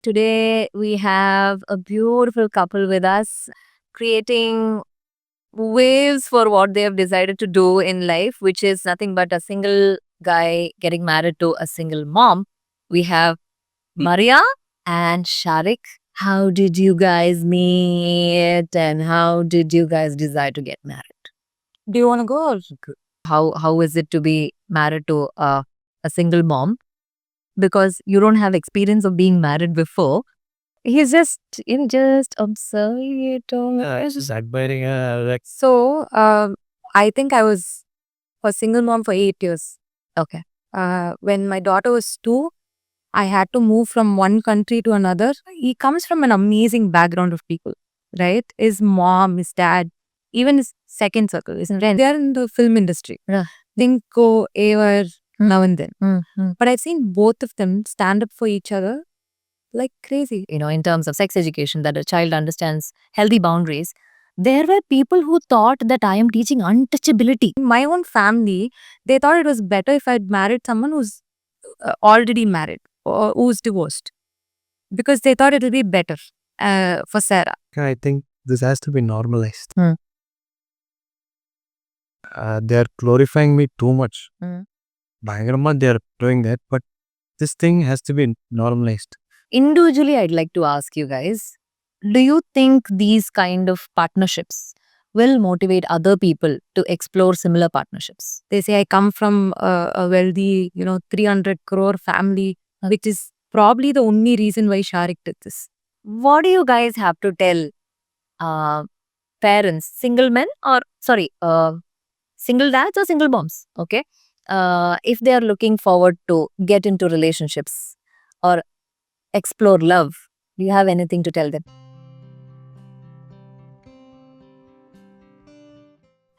Today we have a beautiful couple with us creating waves for what they have decided to do in life, which is nothing but a single guy getting married to a single mom. We have Maria and Sharik. How did you guys meet and how did you guys decide to get married? Do you want to go? How is it to be married to a single mom? Because you don't have experience of being married before. He's just observing it. I was just admiring her. So, I think I was a single mom for 8 years. okay. When my daughter was 2, I had to move from one country to another. He comes from an amazing background of people, right? His mom, his dad, even his second circle, his friend, they are in the film industry. Yeah. Think go ever now and then. Mm-hmm. But I've seen both of them stand up for each other like crazy. In terms of sex education, that a child understands healthy boundaries, there were people who thought that I am teaching untouchability. In my own family, they thought it was better if I'd married someone who's already married or who's divorced because they thought it would be better for Sarah. I think this has to be normalized. Hmm. They are glorifying me too much. Hmm. Bhangrama, they are doing that, but this thing has to be normalized. Individually, I'd like to ask you guys, do you think these kind of partnerships will motivate other people to explore similar partnerships? They say I come from a wealthy, 300 crore family, which is probably the only reason why Sharik did this. What do you guys have to tell parents, single men or single dads or single moms, okay? If they are looking forward to get into relationships or explore love, do you have anything to tell them?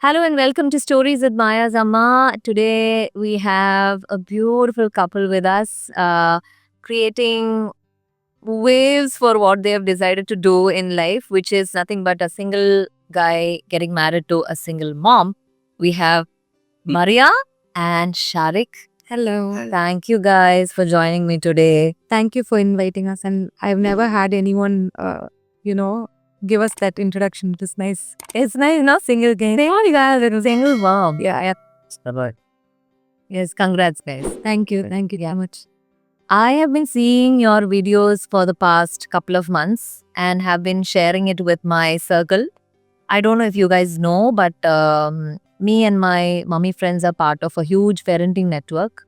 Hello and welcome to Stories with Maya Zamma. Today we have a beautiful couple with us creating waves for what they have decided to do in life, which is nothing but a single guy getting married to a single mom. We have Maria and Sharik. Hello. Thank you guys for joining me today. Thank you for inviting us. And I've never had anyone, give us that introduction. It is nice. It's nice, no? Single guy. You guys, it was Single mom. yeah. Yes, congrats, guys. Thank you. Thank you so much. I have been seeing your videos for the past couple of months and have been sharing it with my circle. I don't know if you guys know, but me and my mommy friends are part of a huge parenting network.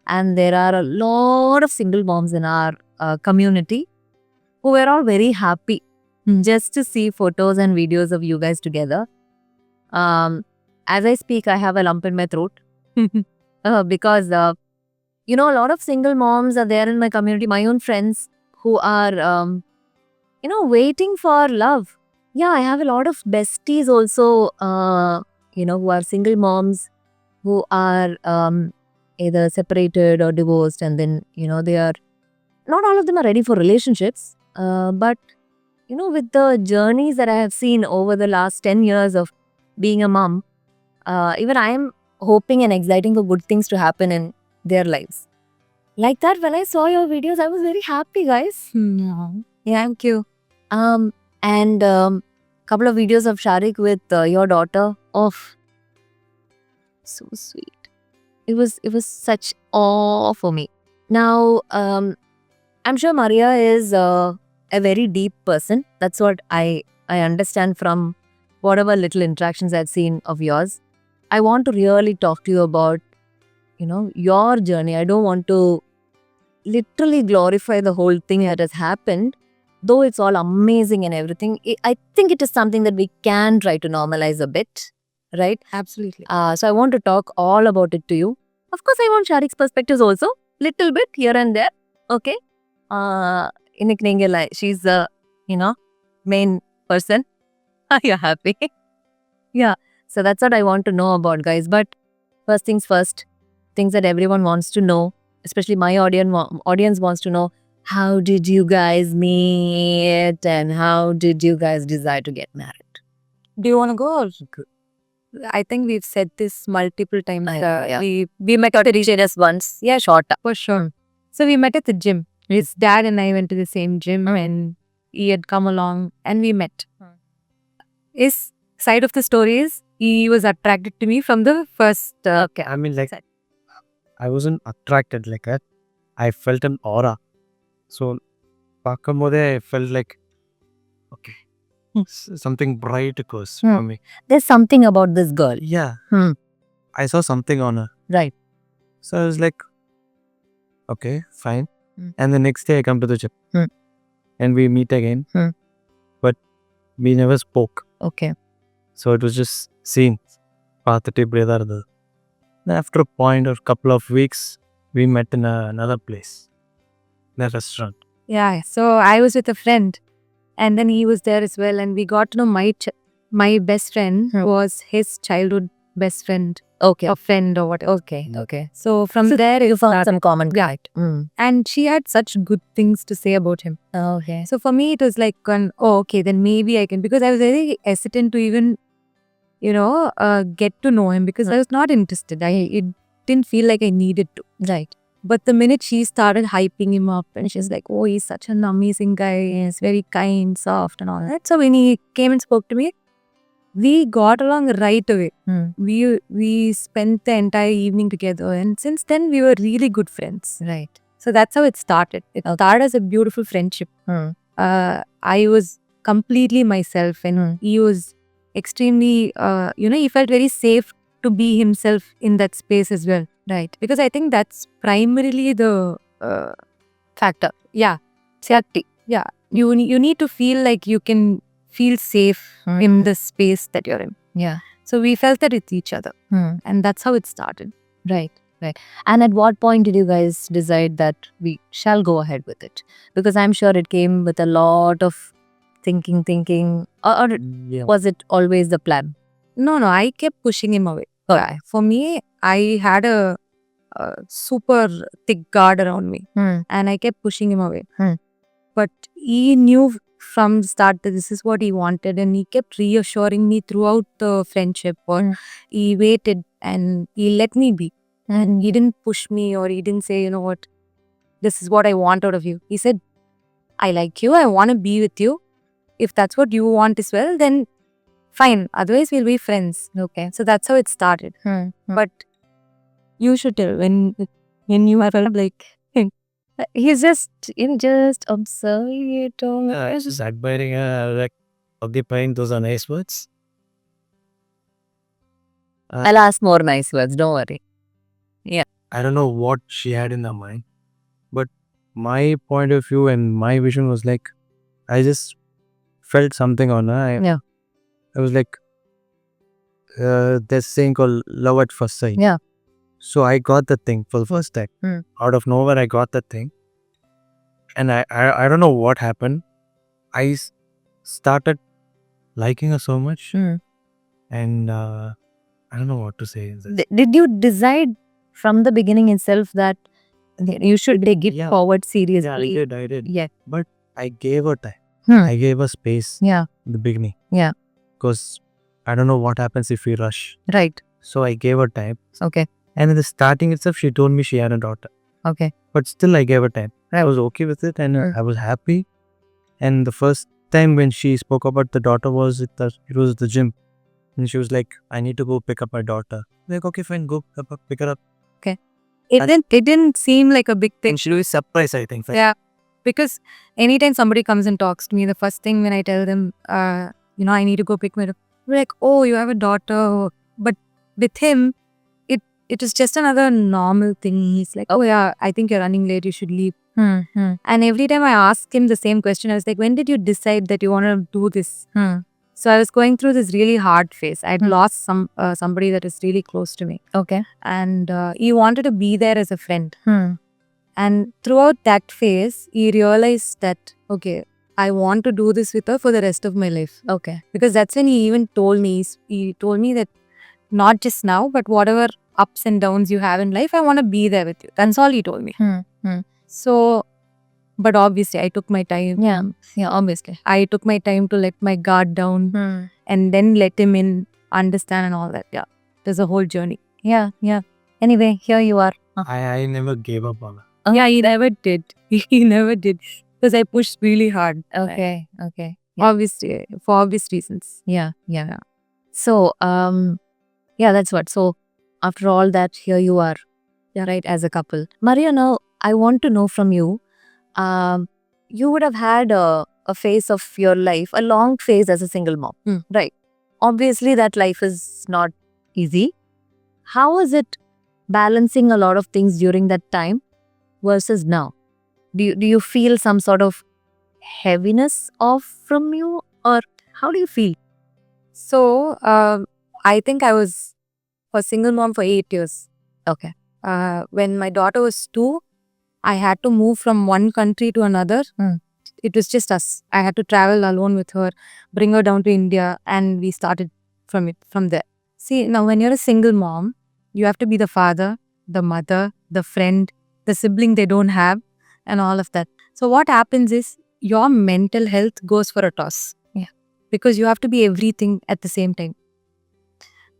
And there are a lot of single moms in our community who were all very happy just to see photos and videos of you guys together. As I speak, I have a lump in my throat because a lot of single moms are there in my community, my own friends who are, waiting for love. Yeah, I have a lot of besties also, who are single moms who are either separated or divorced, and then, they are, not all of them are ready for relationships, but, with the journeys that I have seen over the last 10 years of being a mom, even I am hoping and exciting for good things to happen in their lives. Like that, when I saw your videos, I was very happy, guys. Yeah. Thank you. And couple of videos of Sharik with your daughter. Oh, so sweet. It was such awe for me. Now, I'm sure Maria is a very deep person. That's what I understand from whatever little interactions I've seen of yours. I want to really talk to you about, your journey. I don't want to literally glorify the whole thing that has happened, though it's all amazing and everything. I think it is something that we can try to normalize a bit, right? Absolutely. So I want to talk all about it to you. Of course, I want Sharik's perspectives also, little bit here and there. Okay. She's the, main person. Are you happy? Yeah. So that's what I want to know about, guys. But first things first, things that everyone wants to know, especially my audience wants to know, how did you guys meet and how did you guys decide to get married? Do you want to go? I think we've said this multiple times. Yeah. We met at Just once. Yeah, short. for sure. So we met at the gym. His dad and I went to the same gym and he had come along and we met. His side of the story is he was attracted to me from the first. I mean, like, Sorry. I wasn't attracted like that. I felt an aura. So, Pakamode, I felt like, okay, something bright goes for me. There's something about this girl. Yeah. Hmm. I saw something on her. Right. So I was like, okay, fine. Hmm. And the next day I come to the gym. Hmm. And we meet again. Hmm. But we never spoke. Okay. So it was just seen. Then after a point or couple of weeks, we met in another place. In a restaurant. Yeah, so I was with a friend and then he was there as well and we got to know my best friend was his childhood best friend. Okay. A friend or what. Okay. Okay. So from there You it found started. some common ground. And she had such good things to say about him. Okay. So for me, it was like, okay, then maybe I can, because I was very hesitant to even, get to know him because I was not interested. It didn't feel like I needed to. Right. But the minute she started hyping him up and she's like, oh, he's such an amazing guy. He's very kind, soft and all that. So when he came and spoke to me, we got along right away. We spent the entire evening together and since then we were really good friends. Right. So that's how it started. It started as a beautiful friendship. I was completely myself and he was extremely, he felt very safe to be himself in that space as well. Right. Because I think that's primarily the Factor. yeah. Safety. Yeah. You need to feel like you can feel safe in the space that you're in. Yeah. So we felt that with each other. And that's how it started. Right. Right. And at what point did you guys decide that we shall go ahead with it? Because I'm sure it came with a lot of thinking, or Yeah. was it always the plan? No, I kept pushing him away. Okay. For me, I had a super thick guard around me and I kept pushing him away. But he knew from the start that this is what he wanted and he kept reassuring me throughout the friendship. Or he waited and he let me be. And he didn't push me or he didn't say, you know what, this is what I want out of you. He said, I like you. I want to be with you. If that's what you want as well, then fine. Otherwise, we'll be friends. Okay. So that's how it started. But you should tell when you are like, he's just observing it. I was just admiring like occupying those are nice words. I'll ask more nice words. Don't worry. I don't know what she had in her mind, but my point of view and my vision was like, I just felt something on her. Yeah. I was like, there's a saying called love at first sight. Yeah. So I got the thing for the first time. Out of nowhere, I got the thing. And I don't know what happened. I started liking her so much. And I don't know what to say. Did you decide from the beginning itself that you should take it forward seriously? Yeah, I did. Yeah. But I gave her time. I gave her space Yeah. in the beginning. Yeah. Because I don't know what happens if we rush. Right. So I gave her time. Okay. And in the starting itself, she told me she had a daughter. Okay. But still, I gave her time. I was okay with it and I was happy. And the first time when she spoke about the daughter was it was at the gym. And she was like, I need to go pick up my daughter. I'm like, okay, fine, go pick her up. It didn't seem like a big thing. And she was surprised, I think. Yeah. Because anytime somebody comes and talks to me, the first thing when I tell them, I need to go pick my daughter, they're like, oh, you have a daughter. But with him, it is just another normal thing. He's like, oh yeah, I think you're running late, you should leave. And every time I ask him the same question, I was like, when did you decide that you want to do this? So I was going through this really hard phase. I'd lost somebody that is really close to me. Okay. And he wanted to be there as a friend. And throughout that phase, he realized that, okay, I want to do this with her for the rest of my life. Okay. Because that's when he even told me, that not just now, but whatever ups and downs you have in life, I want to be there with you. That's all he told me. So, but obviously I took my time. Yeah. Yeah, obviously. I took my time to let my guard down and then let him in, understand and all that. Yeah. There's a whole journey. Yeah. Yeah. Anyway, here you are. I never gave up on her. Yeah, he never did. He never did. Because I pushed really hard. Okay. Okay. Obviously, for obvious reasons. Yeah. Yeah. So, yeah, that's what. So, after all that, here you are, right, as a couple. Maria, now I want to know from you. You would have had a phase of your life, a long phase as a single mom, right? Obviously, that life is not easy. How is it balancing a lot of things during that time versus now? Do you feel some sort of heaviness off from you, or how do you feel? So, I think I was a single mom for 8 years. Okay. When my daughter was 2, I had to move from one country to another. It was just us. I had to travel alone with her, bring her down to India, and we started from there. See, now when you're a single mom, you have to be the father, the mother, the friend, the sibling they don't have, and all of that. So what happens is your mental health goes for a toss. Yeah. Because you have to be everything at the same time.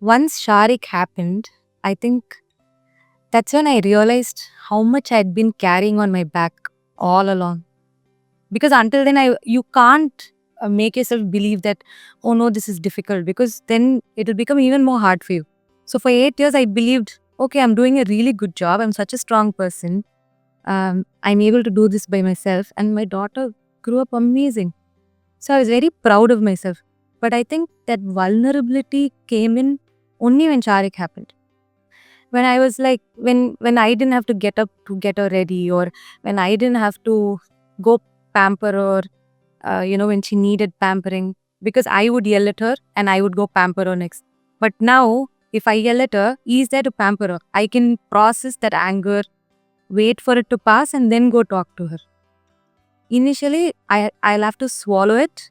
Once Sharik happened, I think that's when I realized how much I'd been carrying on my back all along. Because until then, you can't make yourself believe that, oh no, this is difficult, because then it'll become even more hard for you. So for 8 years, I believed, okay, I'm doing a really good job. I'm such a strong person. I'm able to do this by myself. And my daughter grew up amazing. So I was very proud of myself. But I think that vulnerability came in only when Sharik happened. When I was like, when I didn't have to get up to get her ready, or when I didn't have to go pamper her, when she needed pampering, because I would yell at her and I would go pamper her next. But now, if I yell at her, he's there to pamper her. I can process that anger, wait for it to pass, and then go talk to her. Initially, I'll have to swallow it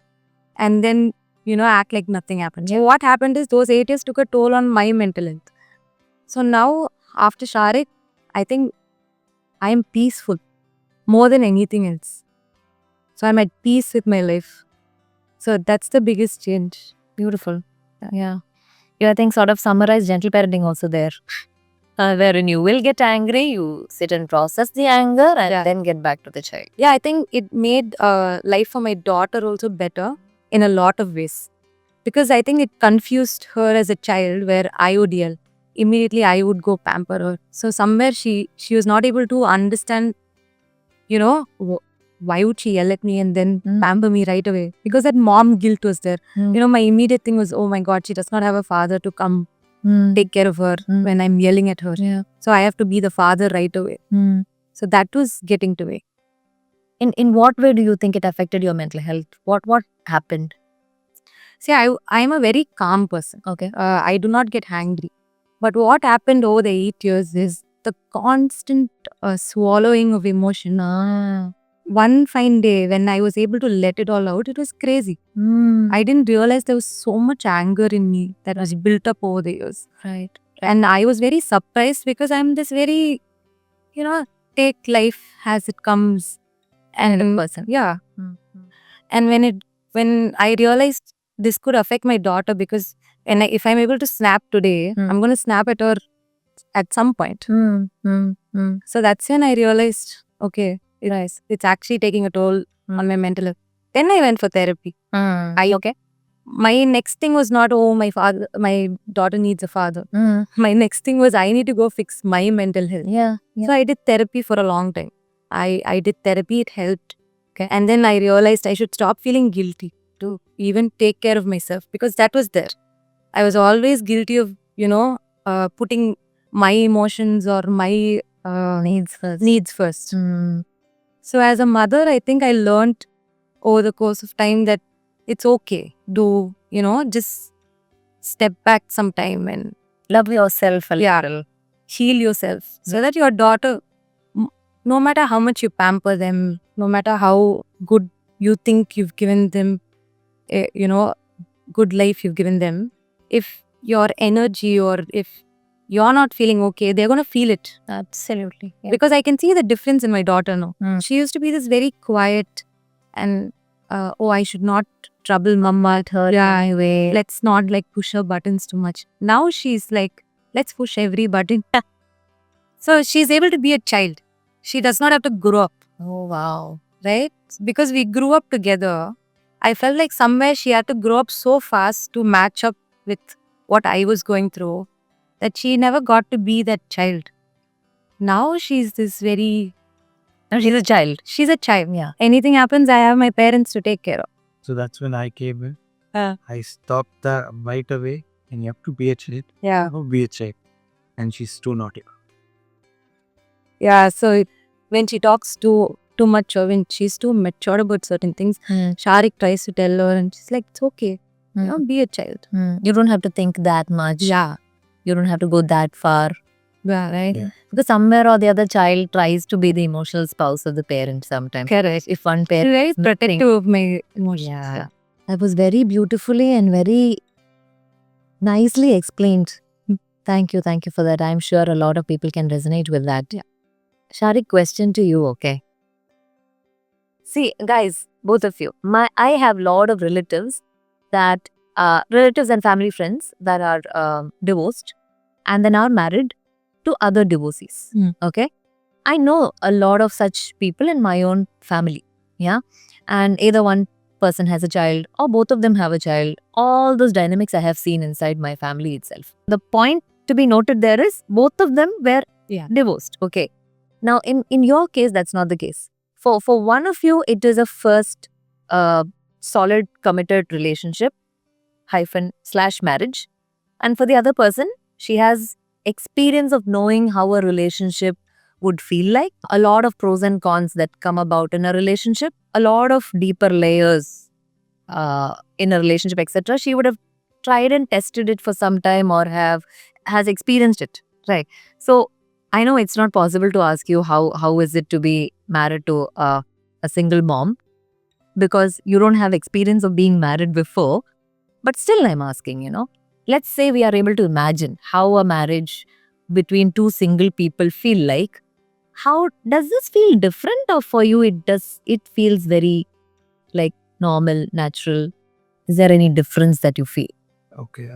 and then, act like nothing happened. So what happened is those 8 years took a toll on my mental health. So now, after Sharik, I think I am peaceful more than anything else. So I'm at peace with my life. So that's the biggest change. Beautiful. Yeah. You, I think, sort of summarize gentle parenting also there. Wherein you will get angry, you sit and process the anger, and then get back to the child. Yeah, I think it made life for my daughter also better in a lot of ways. Because I think it confused her as a child, where I would yell. Immediately I would go pamper her. So somewhere she was not able to understand, why would she yell at me and then pamper me right away? Because that mom guilt was there. My immediate thing was, oh my God, she does not have a father to come take care of her when I'm yelling at her. Yeah. So I have to be the father right away. So that was getting to me. In what way do you think it affected your mental health? What happened? See, I am a very calm person. Okay. I do not get angry. But what happened over the 8 years is the constant swallowing of emotion. One fine day when I was able to let it all out, it was crazy. I didn't realize there was so much anger in me that was built up over the years. Right. And I was very surprised, because I'm this very, take life as it comes. And person. Yeah. And when I realized this could affect my daughter, because if I'm able to snap today, I'm going to snap at her at some point. So that's when I realized, okay, it's actually taking a toll on my mental health. Then I went for therapy. Okay. My next thing was not, oh, my daughter needs a father. My next thing was, I need to go fix my mental health. Yeah. So I did therapy for a long time. I did therapy, it helped. Okay. And then I realized I should stop feeling guilty to even take care of myself, because that was there. I was always guilty of, putting my emotions or my needs first. So as a mother, I think I learned over the course of time that it's okay to, just step back sometime and Love yourself a little. heal yourself, so that your daughter, no matter how much you pamper them, no matter how good you think you've given them, good life you've given them, if your energy or if you're not feeling okay, they're going to feel it. Absolutely. Yeah. Because I can see the difference in my daughter now. She used to be this very quiet and, I should not trouble mama at her way. Let's not push her buttons too much. Now she's like, let's push every button. So she's able to be a child. She does not have to grow up, Oh, wow. right? Because we grew up together. I felt like somewhere she had to grow up so fast to match up with what I was going through that she never got to be that child. Now she's this very, No, she's a child. she's a child. Yeah. Anything happens, I have my parents to take care of. So that's when I came in. Uh. I stopped that right away. And you have to be a child. Yeah. No, be a child. And she's too naughty. Yeah. So when she talks too much or when she's too mature about certain things, Sharik tries to tell her and she's like, it's okay. You know, be a child. You don't have to think that much. Yeah. You don't have to go that far. Yeah, right. Yeah. Because somewhere or the other, child tries to be the emotional spouse of the parent sometimes. Correct. If one parent Very is not protective of my emotions. Yeah. That was very beautifully and very nicely explained. Thank you for that. I'm sure a lot of people can resonate with that. Yeah. Sharik, question to you, okay? See, guys, both of you, I have lot of relatives that relatives and family friends that are divorced and then are married to other divorcees. Okay, I know a lot of such people in my own family. Yeah, and either one person has a child or both of them have a child. All those dynamics I have seen inside my family itself. The point to be noted there is both of them were divorced. Okay, now in your case that's not the case. For one of you it is a first solid committed relationship / marriage, and for the other person she has experience of knowing how a relationship would feel like, a lot of pros and cons that come about in a relationship, a lot of deeper layers in a relationship, etc. She would have tried and tested it for some time or has experienced it, right? So I know it's not possible to ask you how is it to be married to a single mom, because you don't have experience of being married before. But still I'm asking, let's say we are able to imagine how a marriage between two single people feel like. How does this feel different, or for you it feels very like normal, natural? Is there any difference that you feel? Okay.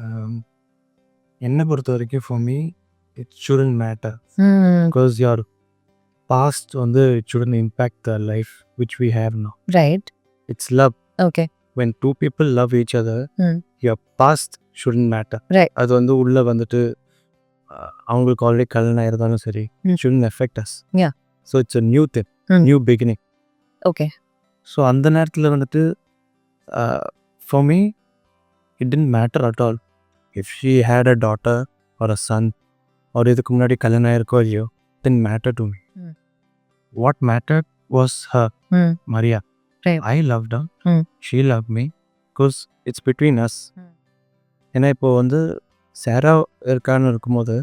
என்னை பொறுத்த வரைக்கும் for me it shouldn't matter because your past it shouldn't impact the life which we have now. Right. It's love. Okay. When two people love each other, your past shouldn't matter. Right. அது உள்ள வந்துட்டு அவங்களுக்கு already கல்யாணம் ஆயிருந்தாலும் சரி, shouldn't affect us. Yeah. So it's a new thing, new beginning. Okay. So அந்த நேரத்தில் வந்துட்டு for me it didn't matter at all if she had a daughter or a son or இதுக்கு முன்னாடி கல்யாணம் ஆயிருக்கோ இல்லையோ, didn't matter to me. What mattered was her, Maria. Right. I loved her. She loved me because it's between us. ஏன்னா இப்போ சாரா இருக்கான்னு இருக்கும்போது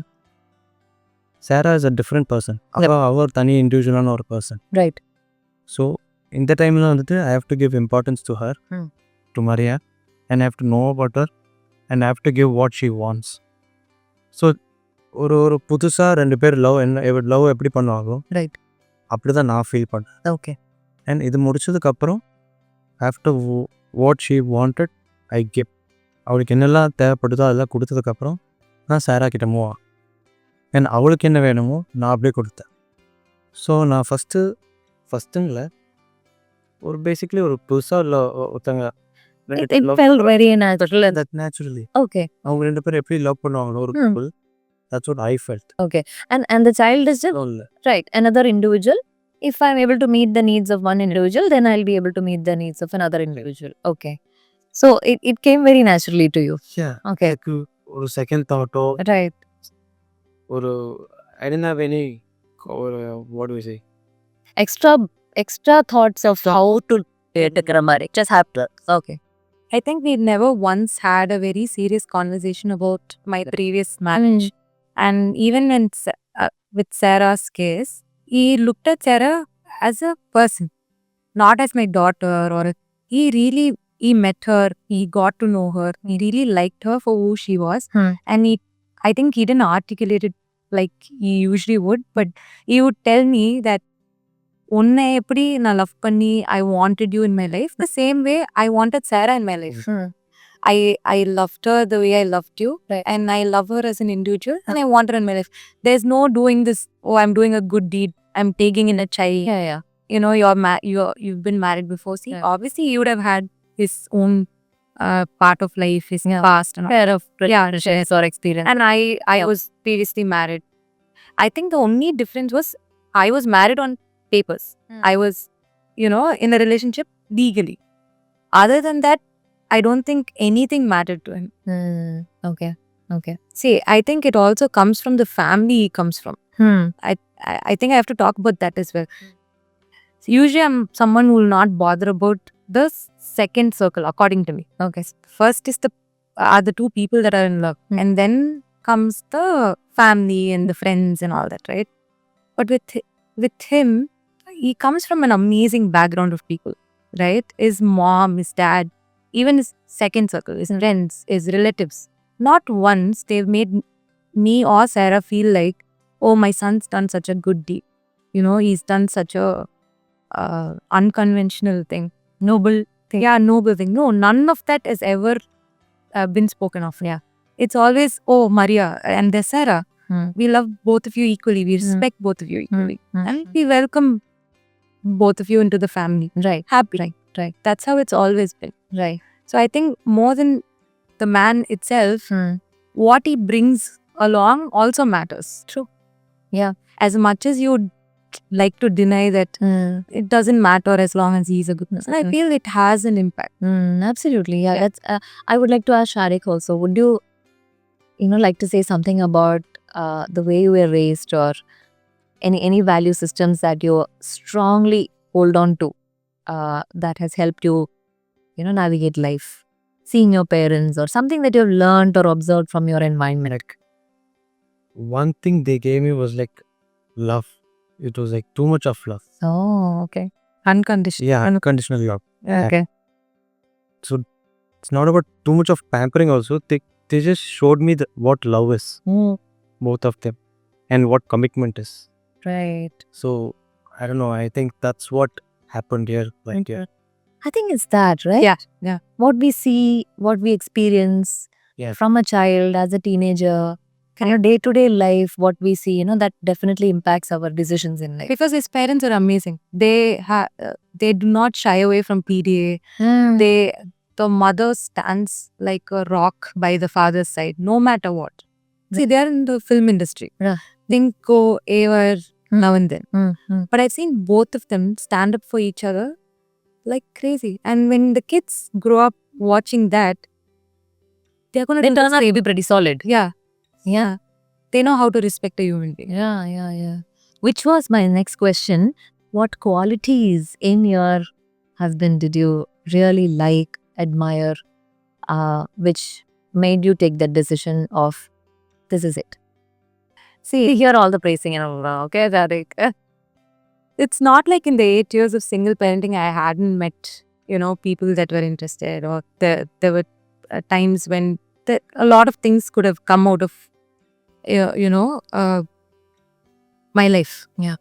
சாரா is a different person. அவர் தனி இண்டிவிஜுவலான ஒரு பர்சன். ரைட். ஸோ இந்த டைமில் I have to give importance to her, to Maria, and have to know about her and have to give what she wants. So ஒரு புதுசாக ரெண்டு பேர் லவ் எப்படி பண்ணுவாங்களோ ரைட், அப்படி தான் நான் ஃபீல் பண்ணேன். ஓகே. அண்ட் இது முடிச்சதுக்கப்புறம் after what she wanted I give. அவளுக்கு என்னெல்லாம் தேவைப்படுதோ அதெல்லாம் கொடுத்ததுக்கப்புறம் நான் சாரா கிட்ட மூவ் அண்ட் அவளுக்கு என்ன வேணுமோ நான் அப்படியே கொடுத்தேன். ஸோ நான் ஃபஸ்ட்டுங்கள ஒரு பேசிக்லி ஒரு புதுசாக இல்லை ஒருத்தங்க It felt very natural. Naturally Okay. அவங்க ரெண்டு பேரும் எப்படி லவ் பண்ணுவாங்களோ ஒரு couple, that's what I felt. Okay. And the child is just right, another individual. If I'm able to meet the needs of one individual, then I'll be able to meet the needs of another individual. Okay. So it came very naturally to you. Okay. ஒரு second தாட்டோ Right. ஒரு ஐ didn't have any what do we say Extra thoughts of how to take a grammar. Just happened. Okay. I think we never once had a very serious conversation about my previous marriage. And even when with Sarah's case, he looked at Sarah as a person, not as my daughter. Or he met her, he got to know her, he really liked her for who she was. And I think he didn't articulate it like he usually would, but he would tell me that உன்னை எப்படி நான் love பண்ணி I wanted you in my life, the same way I wanted Sarah in my life. I loved her the way I loved you, Right. and I love her as an individual, and I want her in my life. There's no doing this, oh, I'm doing a good deed I'm taking in a child. Yeah. You've been married before. See, Yeah. obviously you would have had his own part of life, his Yeah. past, and all. Share of Yeah, shares or experience. And I was previously married. I think the only difference was I was married on papers. I was, in a relationship legally. Other than that, I don't think anything mattered to him. Okay. See, I think it also comes from the family he comes from. I think I have to talk about that as well. So usually I'm someone who will not bother about the second circle, according to me. Okay. First is are the two people that are in love. And then comes the family and the friends and all that, right? But with him, he comes from an amazing background of people, right? His mom, his dad, even his second circle, his friends, his relatives. Not once they've made me or Sarah feel like, oh, my son's done such a good deed. He's done such a unconventional thing, noble thing. Yeah, noble thing. No, none of that has ever been spoken of. Yeah. It's always, oh, Maria and there's Sarah. We love both of you equally. We respect both of you equally. And we welcome both of you into the family. Right. Happy. Right. That's how it's always been. Right. So I think more than the man itself, what he brings along also matters. True. Yeah. As much as you'd like to deny that it doesn't matter as long as he's a good person, I feel it has an impact. Absolutely. Yeah. That's. I would like to ask Sharik also. Would you, like to say something about the way you were raised, or any value systems that you strongly hold on to, that has helped you, navigate life, seeing your parents, or something that you've learned or observed from your environment? Like, one thing they gave me was like love. It was like too much of love. Oh, okay. Unconditional. Yeah, unconditional love. Okay. So it's not about too much of pampering also. They just showed me what love is, both of them, and what commitment is. Right. So I don't know. I think that's what happened here. Like, yeah. I think it's that, right? Yeah. What we see, what we experience Yeah. from a child as a teenager, day-to-day life, what we see, that definitely impacts our decisions in life. Because his parents are amazing. They do not shy away from PDA. The mother stands like a rock by the father's side, no matter what. See, they are in the film industry. Yeah. Dinko, Avar, now and then. Mm-hmm. But I've seen both of them stand up for each other like crazy. And when the kids grow up watching that, they're going to turn out to be pretty solid. Yeah. Yeah. They know how to respect a human being. Yeah. Which was my next question. What qualities in your husband did you really like, admire, which made you take that decision of, this is it? See, hear all the praising and all, okay, Sharik? It's not like in the 8 years of single parenting, I hadn't met, people that were interested, or there were times when a lot of things could have come out of, my life. Yeah.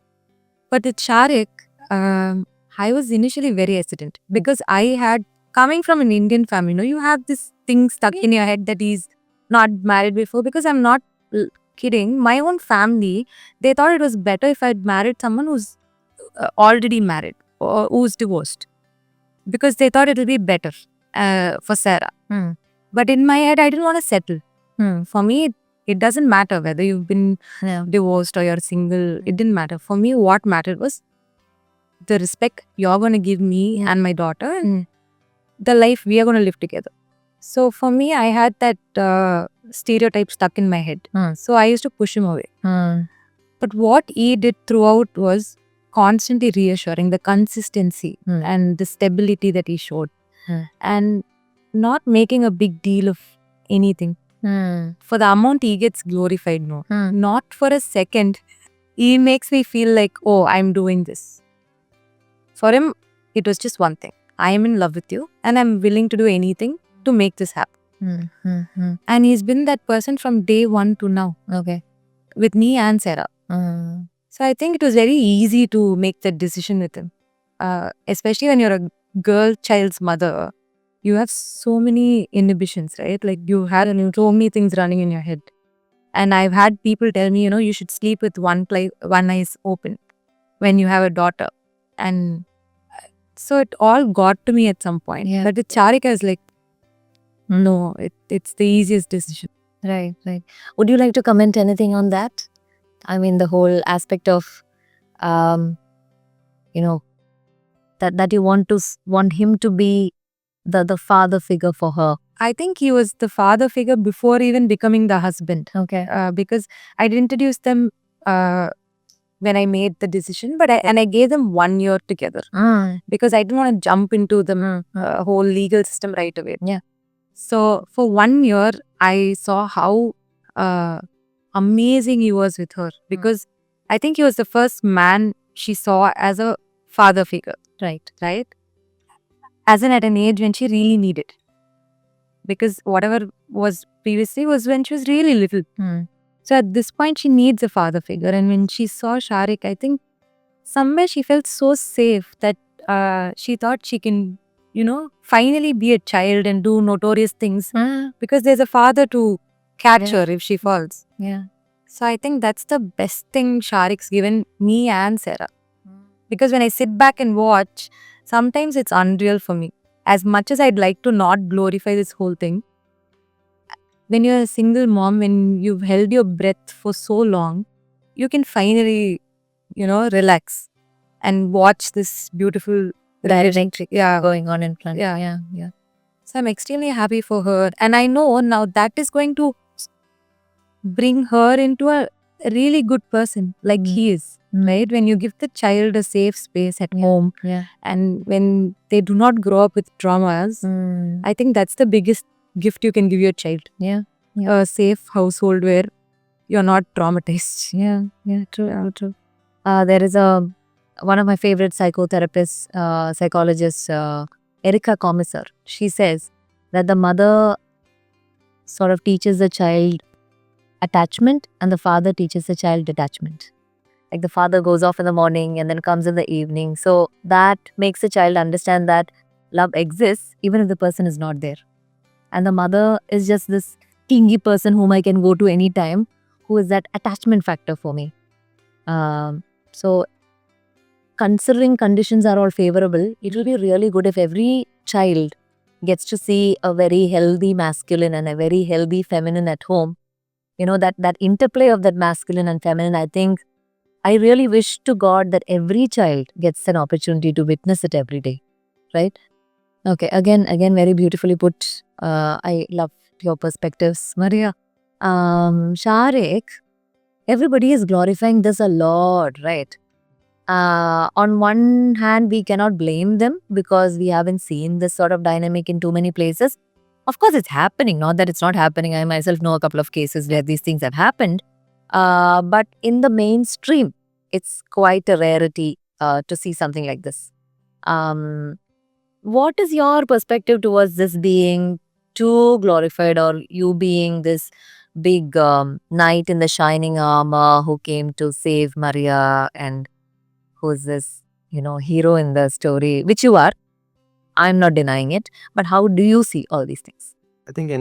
But with Sharik, I was initially very hesitant because I had, coming from an Indian family, you have this thing stuck in your head that he's not married before. Because I'm not kidding, my own family, they thought it was better if I'd married someone who's already married or who's divorced, because they thought it'll be better for Sarah. But in my head, I didn't want to settle. For me, it doesn't matter whether you've been divorced or you're single. It didn't matter. For me, what mattered was the respect you're going to give me and my daughter, and the life we are going to live together. So for me, I had that stereotype stuck in my head. So I used to push him away. But what he did throughout was constantly reassuring, the consistency and the stability that he showed, and not making a big deal of anything. For the amount he gets glorified, no. Not for a second. He makes me feel like, oh, I'm doing this. For him, it was just one thing. I am in love with you and I'm willing to do anything to make this happen. And he's been that person from day one to now. Okay. With me and Sarah. So I think it was very easy to make that decision with him. Especially when you're a girl child's mother. You have so many inhibitions, right? Like you had so many things running in your head. And I've had people tell me, you should sleep with one eye open. when you have a daughter. And so it all got to me at some point. Yeah. But with Charika, I was like, no, it's the easiest decision. Right, right. Would you like to comment anything on that? I mean, the whole aspect of, you know, that you want him to be the father figure for her. I think he was the father figure before even becoming the husband. Okay. Because I'd introduced them when I made the decision, but I gave them 1 year together because I didn't want to jump into the whole legal system right away. Yeah. So for 1 year, I saw how amazing he was with her, because I think he was the first man she saw as a father figure, Right. right? As in at an age when she really needed. Because whatever was previously was when she was really little. So at this point, she needs a father figure. And when she saw Sharik, I think somewhere she felt so safe that she thought she can, finally be a child and do notorious things because there's a father to catch her if she falls. Yeah. So I think that's the best thing Sharik's given me and Sarah. Because when I sit back and watch, sometimes it's unreal for me. As much as I'd like to not glorify this whole thing, when you're a single mom, when you've held your breath for so long, you can finally, relax and watch this beautiful Direct yeah, going on in front. Yeah. Yeah. So I'm extremely happy for her. And I know now that is going to bring her into a really good person like he is. Right? When you give the child a safe space at home, and when they do not grow up with traumas, I think that's the biggest gift you can give your child. Yeah. A safe household where you're not traumatized. Yeah, true. There is one of my favorite psychotherapists, psychologists, Erica Komisar. She says that the mother sort of teaches the child attachment and the father teaches the child detachment. Like the father goes off in the morning and then comes in the evening. So that makes the child understand that love exists even if the person is not there. And the mother is just this clingy person whom I can go to any time, who is that attachment factor for me. So considering conditions are all favorable, it will be really good if every child gets to see a very healthy masculine and a very healthy feminine at home. That interplay of that masculine and feminine, I think, I really wish to God that every child gets an opportunity to witness it every day. Right? Okay, again, very beautifully put. I love your perspectives, Maria. Sharik, everybody is glorifying this a lot, right? On one hand, we cannot blame them because we haven't seen this sort of dynamic in too many places. Of course, it's happening, not that it's not happening. I myself know a couple of cases where these things have happened. But in the mainstream, it's quite a rarity to see something like this. What is your perspective towards this being too glorified, or you being this big knight in the shining armor who came to save Maria and who's this, hero in the story, which you are. I'm not denying it. But how do you see all these things? I think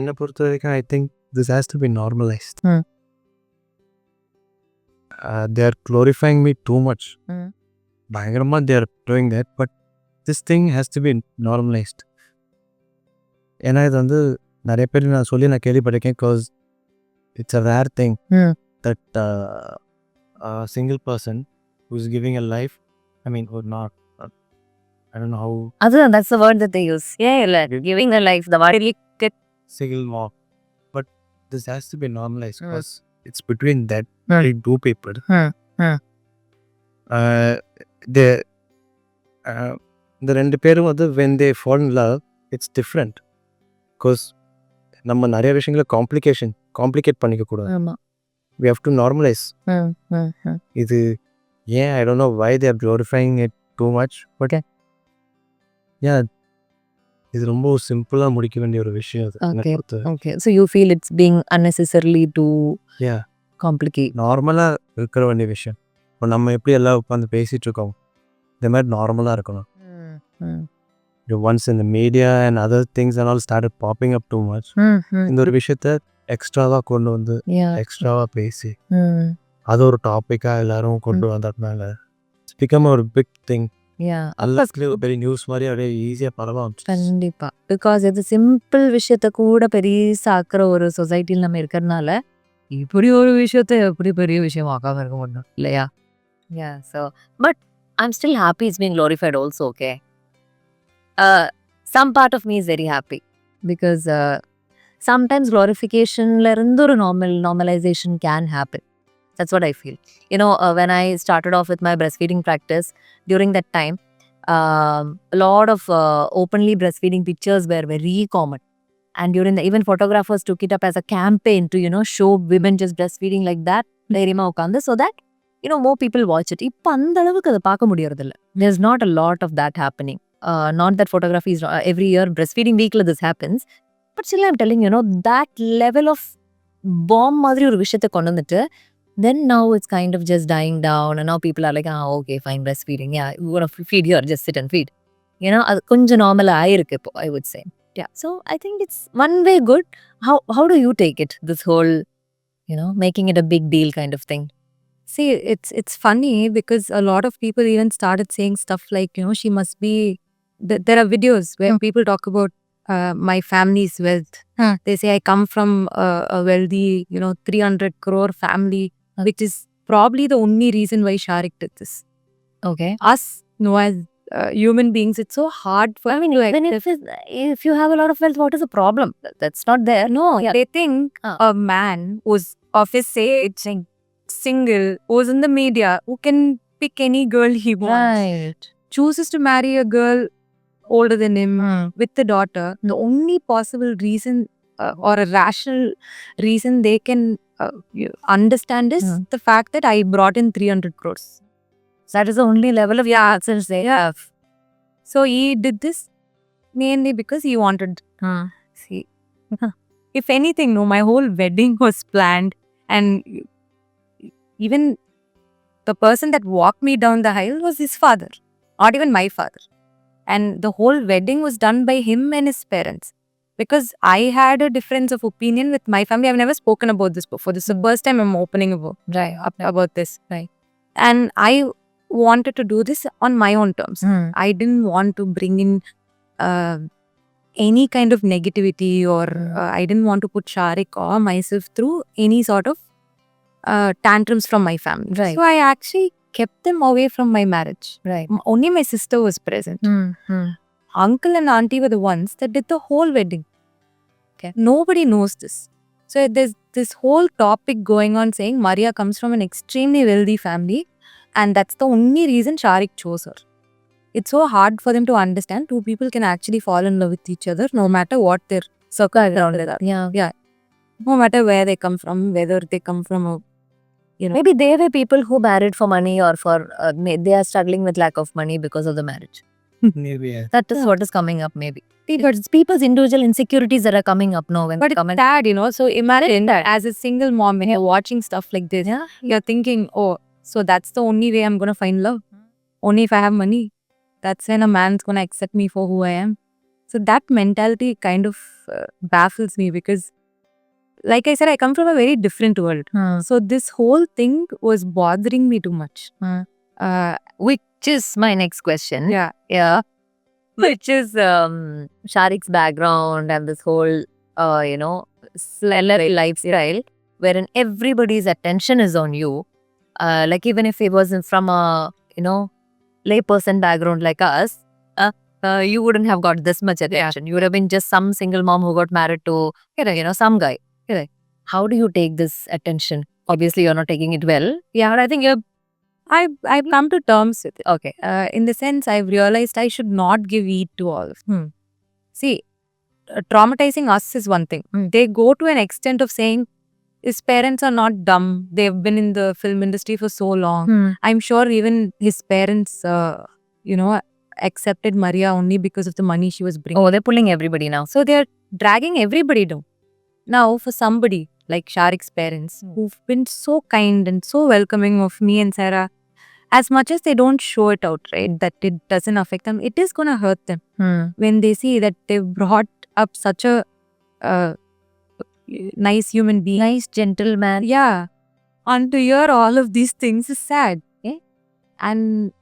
I think this has to be normalized. They're glorifying me too much. Bhangarama, they're doing that, but this thing has to be normalized. ஏன்னா இது வந்து நிறைய பேர் நான் சொல்லி நான் கேள்விப்பட்டிருக்கேன் because it's a rare thing that a single person who's giving a life, I mean, or not, I don't know how. Other than that's the word that they use. Yeah, giving a life, the word Single mom. But this has to be normalized because it's between that only two people. The ரெண்டு பேரும் வந்து when they fall in love, it's different. Because நம்ம நிறைய விஷயங்களை complicate பண்ணிக்க கூடாது. We have to normalize. இது ஏன் I don't know why they are glorifying it too much. But yeah, இது ரொம்ப சிம்பிளா முடிக்க வேண்டிய ஒரு விஷயம் அது. Okay. So you feel it's being unnecessarily too complicated. நார்மலா இருக்கிற வேண்டிய விஷயம். இப்போ நம்ம எப்படி எல்லாம் உட்காந்து பேசிட்டு இருக்கோம், இந்த மாதிரி நார்மலா இருக்கணும். Once in the media and other things and all started popping up too much, இந்த ஒரு விஷயத்த எக்ஸ்ட்ராவா கொண்டு வந்து எக்ஸ்ட்ராவா பேசி அது ஒரு டாபிக்கா எல்லாரும் கொண்டு வந்ததுனால become a big thing. Yeah. எல்லாத்துலயும் ஒரு பெரிய நியூஸ் மாதிரி அப்படியே ஈஸியா பரவ ஆரம்பிச்சிருச்சு. கண்டிப்பா. பிகாஸ் இது சிம்பிள் விஷயத்த கூட பெரிசாக்குற ஒரு சொசைட்டில நம்ம இருக்கறனால, இப்படி ஒரு விஷயத்த எப்படி பெரிய விஷயமாக்காம இருக்க முடியும் இல்லையா? Yeah. So, but I'm still happy it's being glorified also, okay? Some part of me is very happy because sometimes glorificationல இருந்து ஒரு normalization can happen. That's what I feel. You know, when I started off with my breastfeeding practice, during that time, a lot of openly breastfeeding pictures were very common. And during the, even photographers took it up as a campaign to, you know, show women just breastfeeding like that, தைரியமா உட்காந்து, so that, you know, more people watch it. இப்போ அந்த அளவுக்கு அதை பார்க்க முடியறது இல்ல. There's not a lot of that happening. Not that photography is every year breastfeeding weekல this happens, but still I'm telling you, know, that level of bomb மாதிரி ஒரு விஷயத்தை கொண்டு வந்துட்டு, then now it's kind of just dying down and now people are like, okay, fine, breastfeeding, yeah, you want to feed here, just sit and feed. You know, அது கொஞ்சம் normal ஆயிருக்கு இப்போ, I would say. Yeah, so I think it's one way good. How do you take it, this whole, you know, making it a big deal kind of thing? See, it's funny because a lot of people even started saying stuff like, you know, she must be. There are videos where people talk about my family's wealth. They say I come from a wealthy, you know, 300 crore family, which is probably the only reason why Sharik did this. Okay. Us, no, as human beings, it's so hard for. I mean, Even if you have a lot of wealth, what is the problem? That's not there. no, Yeah. they think a man who's of his age, single, who's in the media, who can pick any girl he wants, Right. chooses to marry a girl older than him with the daughter. The only possible reason or a rational reason they can understand is the fact that I brought in 300 crores. That is the only level of access they have. So he did this mainly because he wanted. See, if anything, no, my whole wedding was planned, and even the person that walked me down the aisle was his father, not even my father. And the whole wedding was done by him and his parents. Because I had a difference of opinion with my family. I've never spoken about this before. This is the first time I'm opening about this. Right. And I wanted to do this on my own terms. I didn't want to bring in any kind of negativity, or I didn't want to put Sharik or myself through any sort of tantrums from my family. Right. So I actually kept them away from my marriage. Right. Only my sister was present. Uncle and auntie were the ones that did the whole wedding. Okay. Nobody knows this. So there's this whole topic going on saying Maria comes from an extremely wealthy family, and that's the only reason Sharik chose her. It's so hard for them to understand two people can actually fall in love with each other no matter what their circumstances are. Yeah. No matter where they come from, whether they come from a, you know. Maybe they were people who married for money, or for they are struggling with lack of money because of the marriage. Maybe, yeah. That is what is coming up, maybe. But it's people's individual insecurities that are coming up now when But they it's comment. sad, you know. So imagine that as a single mom, when you're watching stuff like this, you're thinking, oh, so that's the only way I'm going to find love. Only if I have money. That's when a man's going to accept me for who I am. So that mentality kind of baffles me because, like I said, I come from a very different world. So this whole thing was bothering me too much. Which is my next question. Yeah. Which is Sharik's background and this whole, you know, lifestyle wherein everybody's attention is on you. Like even if he wasn't from a, you know, layperson background like us, you wouldn't have got this much attention. You would have been just some single mom who got married to, you know, some guy. How do you take this attention? Obviously, you're not taking it well. Yeah, but I think I've come to terms with it. okay. In the sense, I've realized I should not give heed to all of it. See, traumatizing us is one thing. They go to an extent of saying his parents are not dumb. They've been in the film industry for so long. I'm sure even his parents, you know, accepted Maria only because of the money she was bringing. Oh, they're pulling everybody now. So they're dragging everybody down. Now, for somebody like Sharik's parents, who've been so kind and so welcoming of me and Sarah, as much as they don't show it out, right, that it doesn't affect them, it is going to hurt them when they see that they've brought up such a nice human being. Nice gentleman. Yeah. And to hear all of these things is sad. And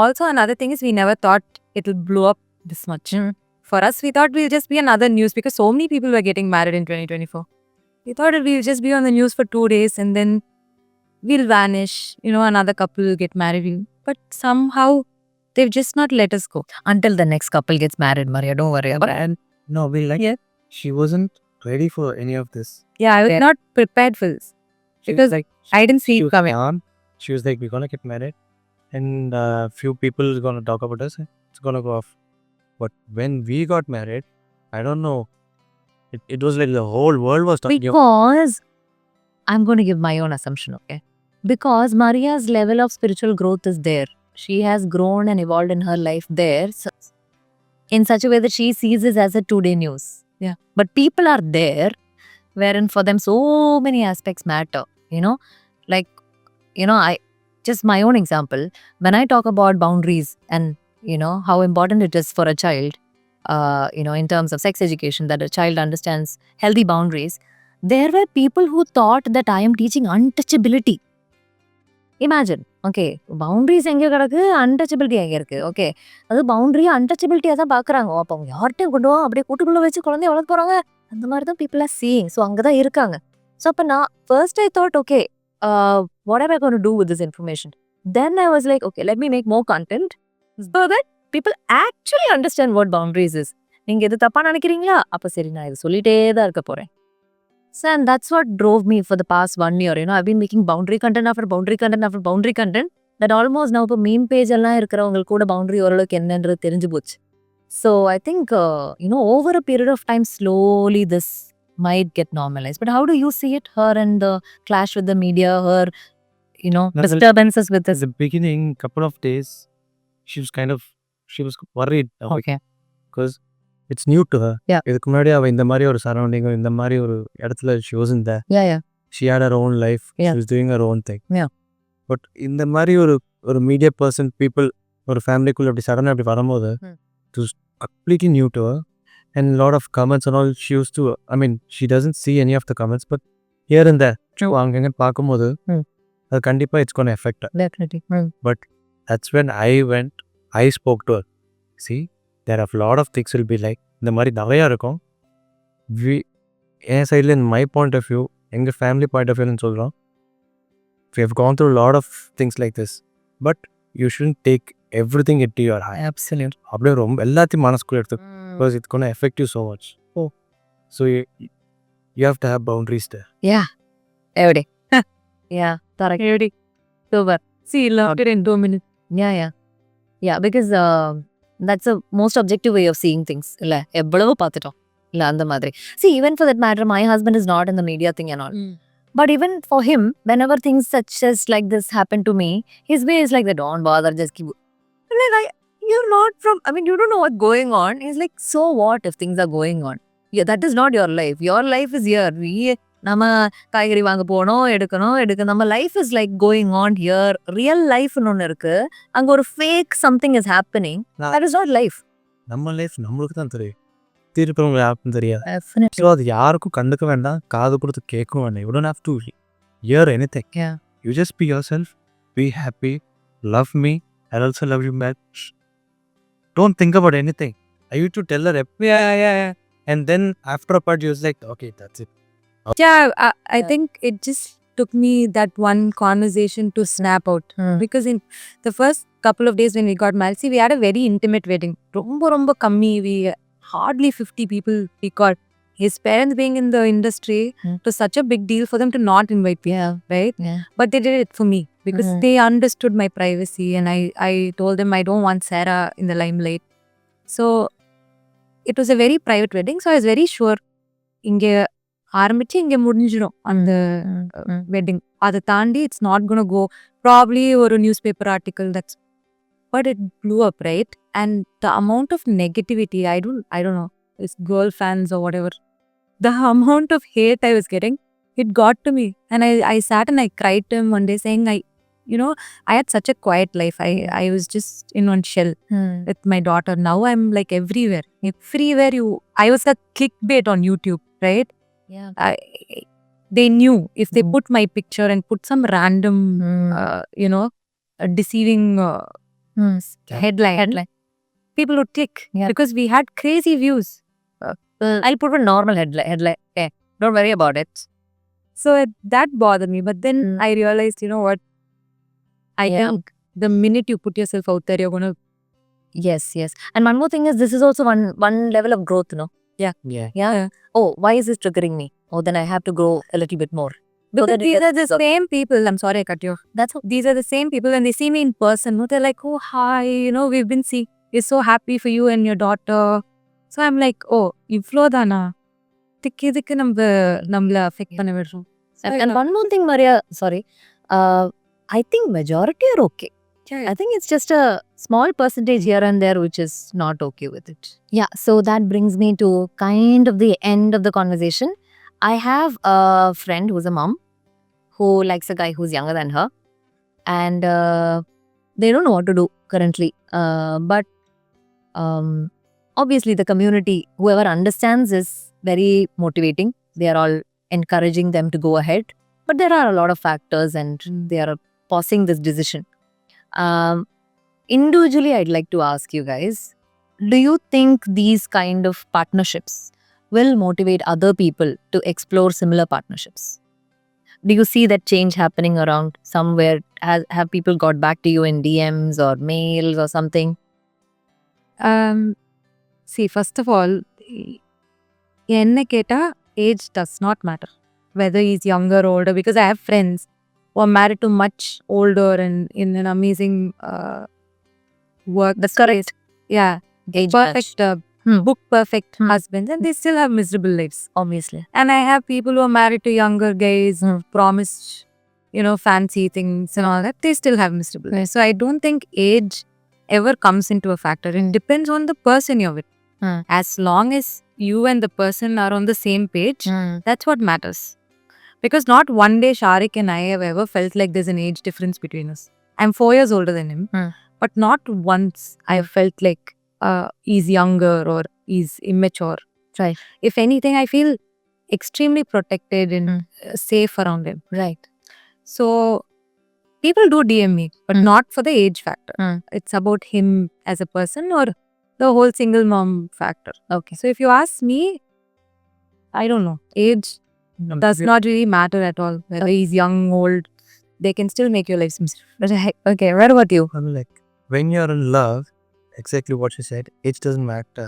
also another thing is we never thought it'll blow up this much. For us, we thought we'll just be another news because so many people were getting married in 2024. We thought we'll just be on the news for 2 days and then we'll vanish. Another couple will get married. But somehow they've just not let us go. Until the next couple gets married, Maria. Don't worry about it. And no, she wasn't ready for any of this. Yeah, I was not prepared for this. She was Because like, I didn't see she it was coming. calm. She was like, we're gonna get married, and few people is gonna talk about us. It's gonna go off. But when we got married, I don't know. It was like the whole world was talking. Because I'm going to give my own assumption, okay? Because Maria's level of spiritual growth is there. She has grown and evolved in her life there in such a way that she sees this as a 2-day news. Yeah. But people are there wherein for them so many aspects matter, like, I just my own example, when I talk about boundaries and, how important it is for a child, in terms of sex education, that a child understands healthy boundaries, there were people who thought that I am teaching untouchability. Imagine, okay, boundaries எங்க கிடக்கு, untouchability எங்க இருக்கு, okay, அது boundary untouchability தான் பாக்குறாங்க. அப்போ அவங்க யார்ட்டையும் கொண்டு வா, அப்படியே கூட்டுக்குள்ள வச்சு குழந்தைய வளர்க்க போறாங்க, அந்த மாதிரி தான் people are seeing. ஸோ அங்கதான் இருக்காங்க. ஸோ அப்போ நான் first I thought, okay, what am I going to do with this information? Then I was like, okay, let me make more content so that people actually understand what boundaries is. நீங்க எது தப்பா நினைக்கிறீங்களா, அப்ப சரி நான் இது சொல்லிட்டே தான் இருக்க போறேன். So, and that's what drove me for the past 1 year. I've been making boundary content after boundary content after boundary content that almost now இப்போ meme page எல்லாம் இருக்கிறவங்களுக்கு கூட boundary ஓரளவுக்கு என்னன்றது தெரிஞ்சு போச்சு. So I think, over a period of time, slowly this might get normalized. But how do you see it? Her and the clash with the media, her, disturbances with At this. the beginning, couple of days, she was worried. Okay. Because it's new to her. Yeah. இதுக்கு முன்னாடி அவ இந்த மாதிரி ஒரு surrounding, இந்த மாதிரி ஒரு இடத்துல she wasn't there. Yeah. She had her own life. Yeah. She was doing her own thing. Yeah. But இந்த மாதிரி ஒரு மீடியா பர்சன் பீப்புள் ஒரு ஃபேமிலிக்குள்ள அப்படி சடனாக அப்படி வரும்போது it was completely new to her. And a lot of comments and all, she used to, she doesn't see any of the comments, but here and there, அங்கங்க பார்க்கும்போது அது கண்டிப்பா it's going to affect her. Definitely. But that's when I spoke to her. See, there are a lot of things will be like, இந்த மாதிரி நிறையா இருக்கும். என் சைடில் in my point of view, எங்கள் ஃபேமிலி பாயிண்ட் ஆஃப் வியூன்னு சொல்கிறோம், we have gone through a lot of things like this, but you shouldn't take everything into your heart. Absolutely. அப்படியே ரொம்ப எல்லாத்தையும் மனசுக்குள்ள எடுத்து, because it's going to affect you so much. So you have to have boundaries there. Yeah. Every day. Yeah. Correct. Every Super. See, after in 2 minutes. Yeah, because that's a most objective way of seeing things. இல்ல எவ்வளவு பார்த்துட்டோம் இல்ல அந்த மாதிரி. See, even for that matter, my husband is not in the media thing and all. But even for him, whenever things such as like this happen to me, his way is like that, don't bother, just keep. Like, you're not from, you don't know what's going on. He's like, so what if things are going on? Yeah, that is not your life. Your life is here. நம்ம காய்கறி வாங்க போனோம், எடுக்கணும். நம்ம life is like going on here. Real லைஃப்னு ஒன்று இருக்கு, அங்க ஒரு fake something is happening. That is not life. நம்ம லைஃப் நம்மளுக்கு தான் தெரியும், திருப்பவங்க யாருக்கும் தெரியாது. Definitely. ஸோ அது யாருக்கும் கண்டுக்க வேண்டாம், காது கொடுத்து கேட்கவும் வேண்டாம். You don't have to hear anything. Yeah. You just be yourself, be happy, love me, I'll also love you back. Don't think about anything. I used to tell her, yeah. And then after a part, you was like, okay, that's it. Yeah, I think it just took me that one conversation to snap out. Because in the first couple of days when we got married, see, we had a very intimate wedding. Romba kammi. We hardly 50 people we got. His parents being in the industry, it was such a big deal for them to not invite me. Yeah. Right? Yeah. But they did it for me because they understood my privacy, and I told them I don't want Sarah in the limelight. So it was a very private wedding. So I was very sure இங்கே ஆரம்பிச்சு இங்கே முடிஞ்சிடும் அந்த wedding. அதை தாண்டி it's not gonna go probably ஒரு newspaper article that's but it blew up right. And the amount of negativity I don't know it's girl fans or whatever, the amount of hate I was getting, it got to me. And I sat and I cried to him one day saying I had such a quiet life. I was just in one shell with my daughter. Now I'm like everywhere. I was a clickbait on YouTube, right? Yeah. They knew if they put my picture and put some random, deceiving headline, people would click Yeah. because we had crazy views. I'll put a normal headline. Okay. Don't worry about it. So that bothered me. But then I realized, you know what? I think the minute you put yourself out there, you're going to. Yes. And one more thing is, this is also one level of growth, no? Yeah. Oh, why is this triggering me? Oh, then I have to grow a little bit more. Because these are the same people. I'm sorry I cut you off. That's These are the same people when they see me in person. No, they're like, oh, hi, we've been seeing. We're so happy for you and your daughter. So I'm like, oh, இவ்ளோ தானா இதுக்கு நம்மள affect பண்ண விடுறோம். And one more thing, Maria, sorry. I think majority are okay. Yeah. I think it's just a small percentage here and there which is not okay with it. Yeah, so that brings me to kind of the end of the conversation. I have a friend who's a mom who likes a guy who's younger than her, and they don't know what to do currently. But obviously, the community, whoever understands, is very motivating. They are all encouraging them to go ahead. But there are a lot of factors, and they are pausing this decision. Individually, I'd like to ask you guys, do you think these kind of partnerships will motivate other people to explore similar partnerships? Do you see that change happening around somewhere? Have people got back to you in DMs or mails or something? See, first of all, என்ன கேட்டா age does not matter. Whether he's younger or older, because I have friends who are married to much older and in an amazing work. That's correct. Yeah. Age Perfect, book perfect husbands, and they still have miserable lives. Obviously. And I have people who are married to younger guys who promised, fancy things and all that. They still have miserable lives. So I don't think age ever comes into a factor. It depends on the person you're with. As long as you and the person are on the same page, that's what matters. Because not one day Sharik and I have ever felt like there's an age difference between us. I'm 4 years older than him, but not once I felt like he's younger or he's immature. Right. If anything, I feel extremely protected and safe around him. Right. So people do DM me, but not for the age factor. It's about him as a person or the whole single mom factor. Okay. So if you ask me, I don't know. Age does not really matter at all. Whether he's young, old, they can still make your life miserable. Okay, what about you? I'm like, when you're in love, exactly what you said, age doesn't matter.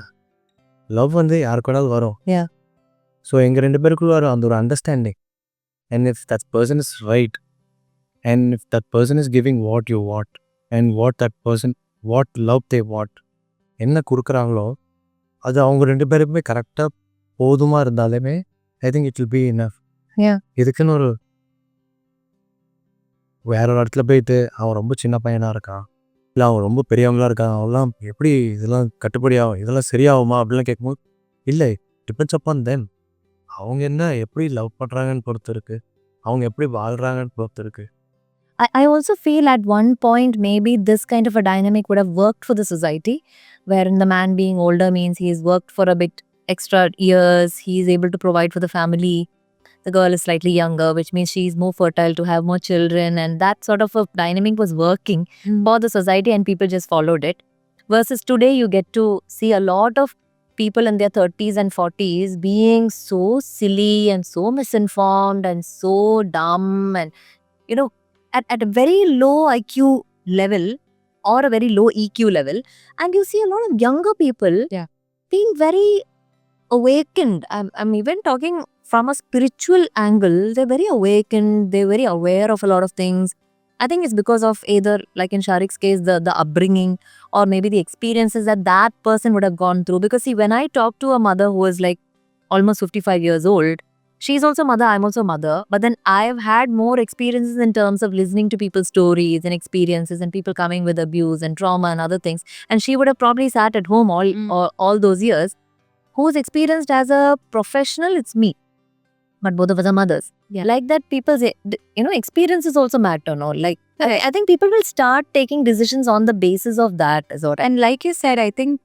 Love வந்து யாருக்கூடாது வரும். Yeah. So எங்கள் 2 பேருக்குள்ள வர அந்த ஒரு understanding, and if that person is right, and if that person is giving what you what, and what that person what love they what, என்ன கொடுக்குறாங்களோ அது அவங்க 2 பேருக்குமே கரெக்டாக போதுமா இருந்தாலுமே I think it will be enough. இதுக்குன்னு ஒரு வேற ஒரு இடத்துல போயிட்டு அவன் ரொம்ப சின்ன பையனாக இருக்கான், இல்லை அவன் ரொம்ப பெரியவங்களா இருக்கான், அவெல்லாம் எப்படி இதெல்லாம் கட்டுப்படி ஆகும், இதெல்லாம் சரியாகுமா அப்படிலாம் கேட்கும்போது இல்லை, டிபெண்ட்ஸ் அப்பான் தெம். அவங்க என்ன எப்படி லவ் பண்ணுறாங்கன்னு பொறுத்து இருக்கு, அவங்க எப்படி வாழ்கிறாங்கன்னு பொறுத்து இருக்கு. I also feel at one point maybe this kind of a dynamic would have worked for the society, wherein the man being older means he's worked for a bit extra years, he's able to provide for the family. The girl is slightly younger, which means she's more fertile to have more children, and that sort of a dynamic was working for the society and people just followed it. Versus today you get to see a lot of people in their 30s and 40s being so silly and so misinformed and so dumb, and at a very low IQ level or a very low EQ level, and you see a lot of younger people being very awakened. I'm even talking from a spiritual angle. They're very awakened, they're very aware of a lot of things. I think it's because of either, like in Sharik's case, the upbringing, or maybe the experiences that person would have gone through. Because see, when I talk to a mother who is like almost 55 years old, she's also mother, I'm also mother, but then I've had more experiences in terms of listening to people's stories and experiences and people coming with abuse and trauma and other things. And she would have probably sat at home all those years. Who's experienced as a professional, it's me. But both of us are mothers. Yeah. Like that, people say, experiences also matter, no? Like, I think people will start taking decisions on the basis of that. And like you said, I think